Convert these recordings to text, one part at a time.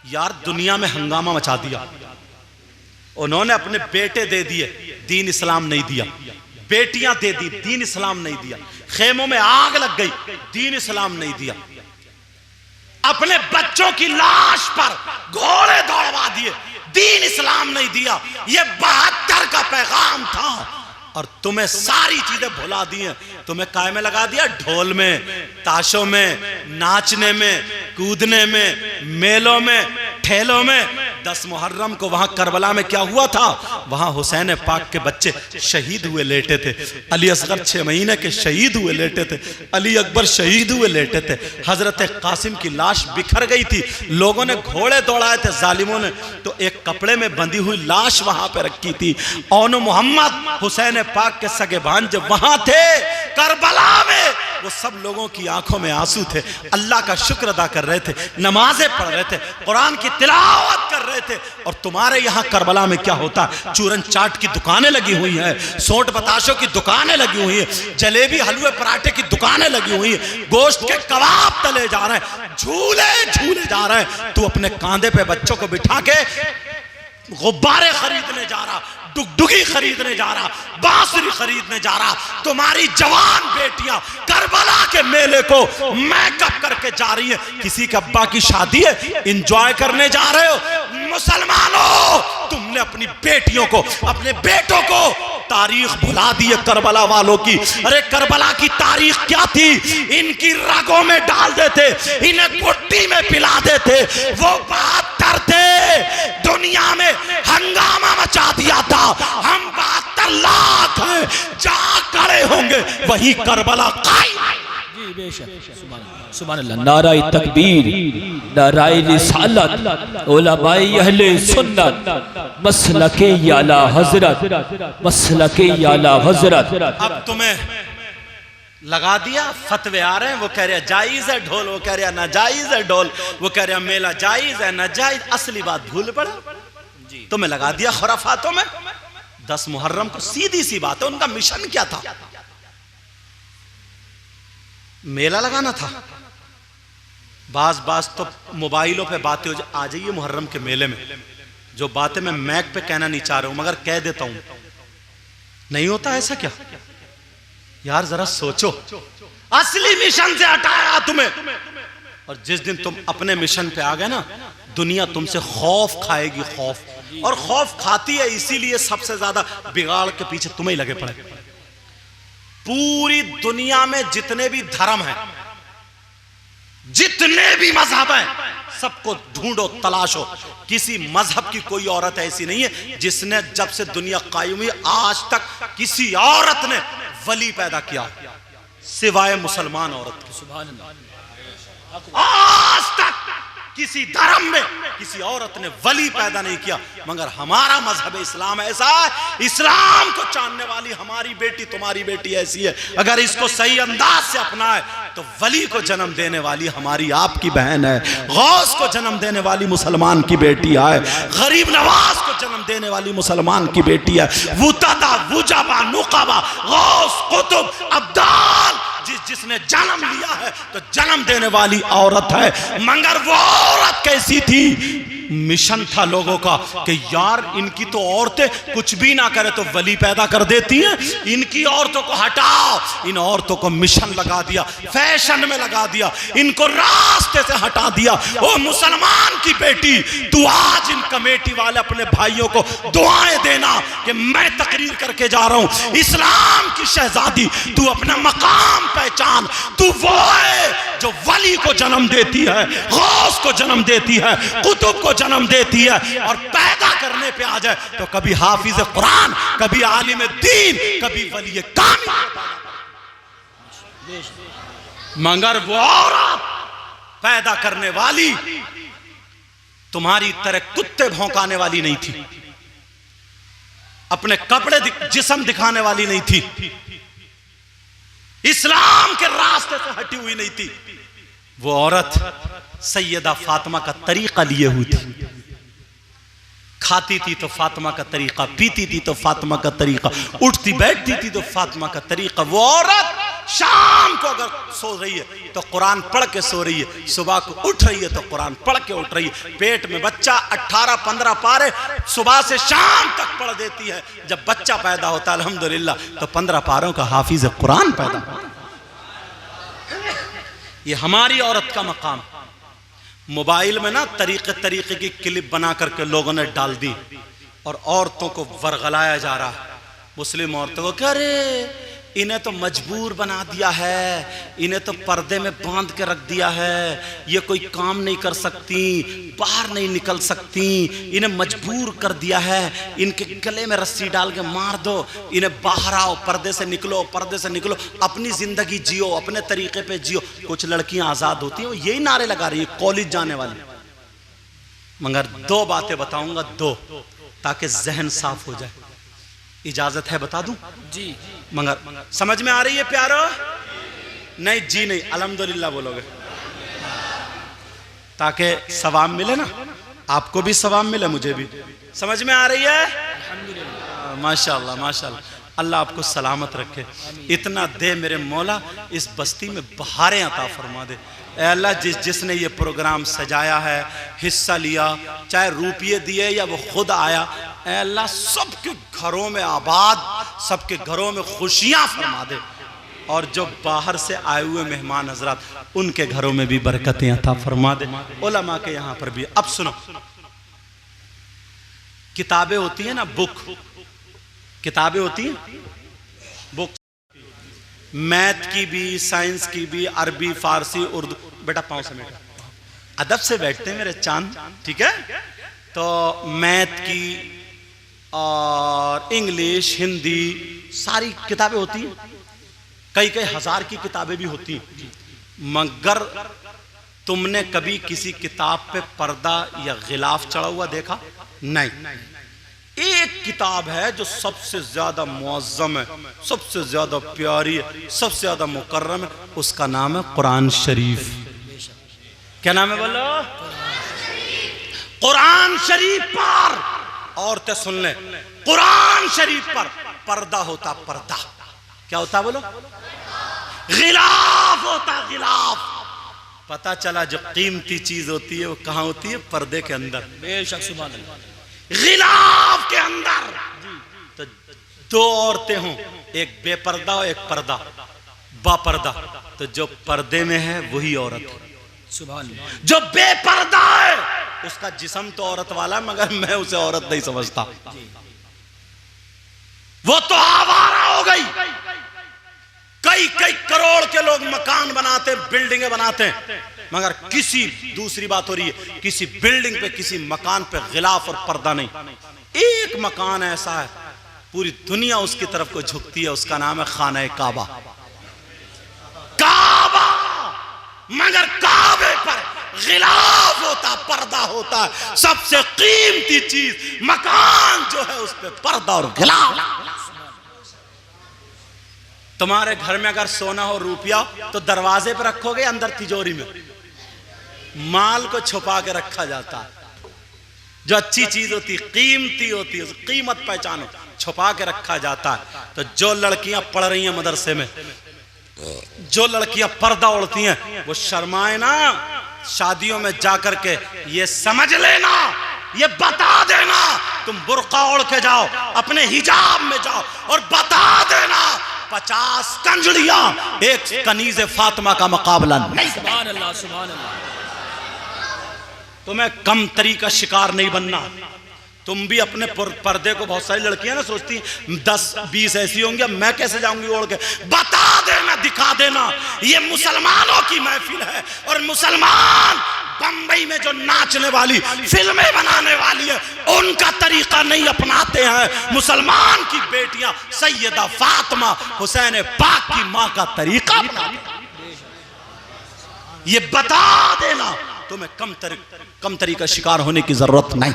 यार दुनिया में हंगामा मचा दिया। उन्होंने अपने बेटे दे दिए, दीन इस्लाम नहीं दिया। बेटियां दे दी, दीन इस्लाम नहीं दिया। खेमों में आग लग गई, दीन इस्लाम नहीं दिया। अपने बच्चों की लाश पर घोड़े दौड़वा दिए, दीन इस्लाम नहीं दिया। ये 72 का पैगाम था और तुम्हें सारी चीजें भुला दी हैं। तुम्हें काय में लगा दिया? ढोल में, ताशों में, नाचने में, कूदने में, मेलों में, ठेलों में। 10 मुहर्रम को वहां करबला में क्या हुआ था? वहां हुसैन पाक के बच्चे शहीद हुए लेटे थे। अली असगर 6 महीने के शहीद हुए लेटे थे। अली अकबर शहीद हुए लेटे थे। हजरत कासिम की लाश बिखर गई थी। लोगों ने घोड़े दौड़ाए थे जालिमों ने, तो एक कपड़े में बंधी हुई लाश वहां पे रखी थी। औन मोहम्मद हुसैन पाक के सगे भांजे वहां थे करबला में। वो सब लोगों की आंखों में आंसू थे, अल्लाह का शुक्र अदा कर रहे थे, नमाजें पढ़ रहे थे, कुरान की तिलावत कर रहे थे। और तुम्हारे यहाँ करबला में क्या होता है? चूरन चाट की दुकानें लगी हुई हैं, सोट बताशों की दुकानें लगी हुई हैं, जलेबी हलवे पराठे की दुकानें लगी हुई हैं, गोश्त के कबाब तले जा रहे हैं, झूले झूले जा रहे हैं। तू अपने कांधे पे बच्चों को बिठा के गुब्बारे खरीदने जा रहा, डुगडुगी खरीदने जा रहा, बांसुरी खरीदने जा रहा। तुम्हारी जवान बेटियां करबला के मेले को मेकअप करके जा रही है। किसी के अब्बा की शादी है, एंजॉय करने जा रहे हो। मुसलमानों, तुमने अपनी बेटियों को, अपने बेटों को तारीख भुला दी है करबला वालों की। अरे करबला की तारीख क्या थी? इनकी रगों में डाल देते, इन्हें कुट्टी में पिला देते। वो 72 थे, दुनिया में हंगामा मचा दिया था। हम 72 लाख हैं, जहां खड़े होंगे वही करबला कायम। जी बेशक, सुभान अल्लाह। नाराए तकबीर, नाराए रिसालत, उलमाए अहले सुन्नत, मसलके आला हजरत, मसलके आला हजरत। अब तुम्हें लगा दिया, फतवे आ रहे हैं। वो कह रहे जायज है ढोल, वो कह रहे नाजायज है ढोल, वो कह रहे मेला जायज है नाजायज। असली बात भूल पड़ा, तुम्हें लगा दिया खुराफातों में। 10 मुहर्रम को सीधी सी बात है, उनका मिशन क्या था? मेला लगाना था। बाज तो मोबाइलों पे बातें आ जाइए मुहर्रम के मेले में, जो बातें मैं मैक पे कहना नहीं चाह रहा हूं मगर कह देता हूं। नहीं होता ऐसा क्या? यार जरा सोचो, असली मिशन से हटाया तुम्हें, और जिस दिन तुम अपने मिशन पे आ गए ना, दुनिया तुमसे खौफ खाएगी, खौफ। और खौफ खाती है इसीलिए सबसे ज्यादा बिगाड़ के पीछे तुम्हें ही लगे पड़े। पूरी दुनिया में जितने भी धर्म हैं, जितने भी मजहब हैं, सबको ढूंढो, तलाशो, किसी मजहब की कोई औरत ऐसी नहीं है जिसने जब से दुनिया कायम हुई आज तक किसी औरत ने वली पैदा किया सिवाय मुसलमान औरत के। सुभान अल्लाह। आज तक किसी धर्म में किसी औरत ने वली पैदा नहीं किया, मगर हमारा मजहब इस्लाम ऐसा है, इस्लाम को जानने वाली हमारी बेटी, तुम्हारी बेटी ऐसी है। अगर इसको सही अंदाज से अपनाए तो वली को जन्म देने वाली हमारी आपकी बहन है, गौस को जन्म देने वाली मुसलमान की बेटी है, गरीब नवाज को जन्म देने वाली मुसलमान की बेटी है, वुतदा वुजबा नुकबा गौस कुतुब अब्दाल जिसने जन्म लिया है तो जन्म देने वाली औरत है। मगर वो औरत कैसी थी? मिशन था लोगों का कि यार इनकी तो औरतें कुछ भी ना करे तो वली पैदा कर देती हैं, इनकी औरतों को हटाओ। इन औरतों को मिशन लगा दिया, फैशन में लगा दिया, इनको रास्ते से हटा दिया। ओ मुसलमान की बेटी, तू आज इन कमेटी वाले अपने भाइयों को दुआएं देना कि मैं तकरीर करके जा रहा हूं, इस्लाम की शहजादी, तू अपना मकाम पहचान। तू वो है जो वली को जन्म देती है, गौस को जन्म देती है, कुतुब को जन्म देती है, और पैदा करने पे आ जाए तो कभी हाफिज कुरान, कभी आलिम दीन, कभी वली कामिल। मगर वो औरत पैदा करने वाली तुम्हारी तरह कुत्ते भौंकाने वाली नहीं थी, अपने कपड़े जिस्म दिखाने वाली नहीं थी, इस्लाम के रास्ते से हटी हुई नहीं थी। वो औरत सैयदा फातिमा का तरीका लिए हुई थी। खाती थी तो फातिमा का तरीका, पीती थी तो फातिमा का तरीका, उठती बैठती थी तो फातिमा का तरीका। वो औरत शाम को अगर सो रही है तो कुरान पढ़ के सो रही है, सुबह को उठ रही है तो कुरान पढ़ के उठ रही है। पेट में बच्चा 18-15 पारे सुबह से शाम तक पढ़ देती है। जब बच्चा पैदा होता है अल्हम्दुलिल्लाह तो 15 पारों का हाफिज कुरान पैदा होता है। ये हमारी औरत का मकाम। मोबाइल में ना तरीके तरीके की क्लिप बना करके लोगों ने डाल दी और औरतों को वर्गलाया जा रहा है। मुस्लिम औरतों को क्या, अरे इन्हें तो मजबूर बना दिया है, इन्हें तो पर्दे में बांध के रख दिया है, ये कोई काम नहीं कर सकती, बाहर नहीं निकल सकती, इन्हें मजबूर कर दिया है, इनके गले में रस्सी डाल के मार दो, इन्हें बाहर आओ, पर्दे से निकलो, पर्दे से निकलो, अपनी जिंदगी जियो, अपने तरीके पे जियो। कुछ लड़कियां आजाद होती हैं, यही नारे लगा रही है कॉलेज जाने वाली। मगर दो बातें बताऊंगा, दो, ताकि जहन साफ हो जाए। इजाजत है बता दूं? जी। मगर समझ में आ रही है प्यारो? नहीं जी नहीं, अल्हम्दुलिल्लाह बोलोगे ताकि सवाब मिले ना, आपको भी सवाब मिले, मुझे भी। समझ में आ रही है? माशाअल्लाह माशाअल्लाह, अल्लाह आपको सलामत रखे, इतना दे मेरे मौला, इस बस्ती में बहारें अता फरमा दे। ऐ अल्लाह, जिसने ये प्रोग्राम सजाया है, हिस्सा लिया, चाहे रुपये दिए या वो खुद आया, ऐ अल्लाह सबके घरों में आबाद, सबके घरों में खुशियां फरमा दे। और जो बाहर से आए हुए मेहमान हजरात, उनके घरों में भी बरकतें अता फरमा दे। उलमा के यहाँ पर भी। अब सुनो, किताबें होती है ना, बुक, किताबें होती हैं, बुक, मैथ की भी, साइंस की भी, अरबी, फारसी, उर्दू। बेटा पाँव समेट, अदब से बैठते हैं मेरे चांद, ठीक है? तो मैथ की और इंग्लिश, हिंदी, सारी किताबें होती हैं, कई कई हजार की किताबें भी होती हैं। मगर तुमने कभी किसी किताब पे पर्दा या गिलाफ चढ़ा हुआ देखा? नहीं। एक किताब है जो सबसे ज्यादा मुअज़्ज़म है, सबसे ज्यादा प्यारी है, सबसे ज्यादा मुकर्रम है, उसका नाम है कुरान शरीफ। क्या नाम है बोलो? कुरान शरीफ पर, औरतें सुन ले, कुरान शरीफ पर पर्दा होता, पर्दा। क्या होता बोलो? गिलाफ होता, गिलाफ। पता चला जो कीमती चीज होती है वो कहाँ होती है? पर्दे के अंदर। बेशक, सुभान अल्लाह। गिलाफ के अंदर तो दो औरतें हों, एक बेपर्दा और एक पर्दा, बापर्दा, तो जो पर्दे में है वही औरत है। सुभान अल्लाह। जो बेपर्दा है उसका जिस्म तो औरत वाला, मगर मैं उसे औरत नहीं समझता, वो तो आवारा हो गई। कई कई करोड़ के लोग मकान बनाते, बिल्डिंगें बनाते हैं, मगर किसी, दूसरी बात हो रही है, किसी बिल्डिंग पे, किसी मकान पे गिलाफ और पर्दा नहीं। एक मकान ऐसा है पूरी दुनिया उसकी तरफ को झुकती है, उसका नाम है खाना काबा। काबा, मगर काबे पर गिलाफ होता, पर्दा होता है। सबसे कीमती चीज मकान जो है उस पे पर्दा और गिलाफ। तुम्हारे घर में अगर सोना हो, रुपया, तो दरवाजे पर रखोगे, अंदर तिजोरी में? माल को छुपा के रखा जाता है। जो अच्छी चीज होती, कीमती होती है, कीमत पहचानो, छुपा के रखा जाता है। तो जो लड़कियां पढ़ रही हैं मदरसे में, जो लड़कियां पर्दा ओढ़ती हैं, वो शर्माए ना, शादियों में जाकर के ये समझ लेना, ये बता देना, तुम बुर्का ओढ़ के जाओ, अपने हिजाब में जाओ, और बता देना 50 कंजड़ियां एक कनीज़े फातिमा का मुकाबला नहीं। सुभान अल्लाह, सुभान अल्लाह। तुम्हें कम तरी का शिकार नहीं बनना। तुम भी अपने पर्दे को, बहुत सारी लड़कियां ना सोचती हैं 10-20 ऐसी होंगी, मैं कैसे जाऊंगी ओढ़ के? बता देना, दिखा देना, ये मुसलमानों की महफिल है, और मुसलमान बंबई में जो नाचने वाली, फिल्में बनाने वाली है, उनका तरीका नहीं अपनाते हैं। मुसलमान की बेटियां सैयदा फातिमा हुसैन पाक की मां का तरीका अपनाते हैं। ये बता देना, तुम्हें कम तरी का शिकार होने की जरूरत नहीं।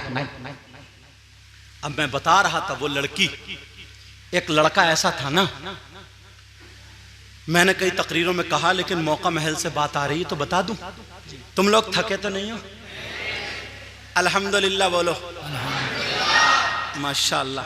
अब मैं बता रहा था वो लड़की, एक लड़का ऐसा था ना, मैंने कई तकरीरों में कहा, लेकिन मौका महल से बात आ रही है तो बता दूं। तुम लोग थके तो नहीं हो? अल्हम्दुलिल्लाह बोलो, माशाअल्लाह।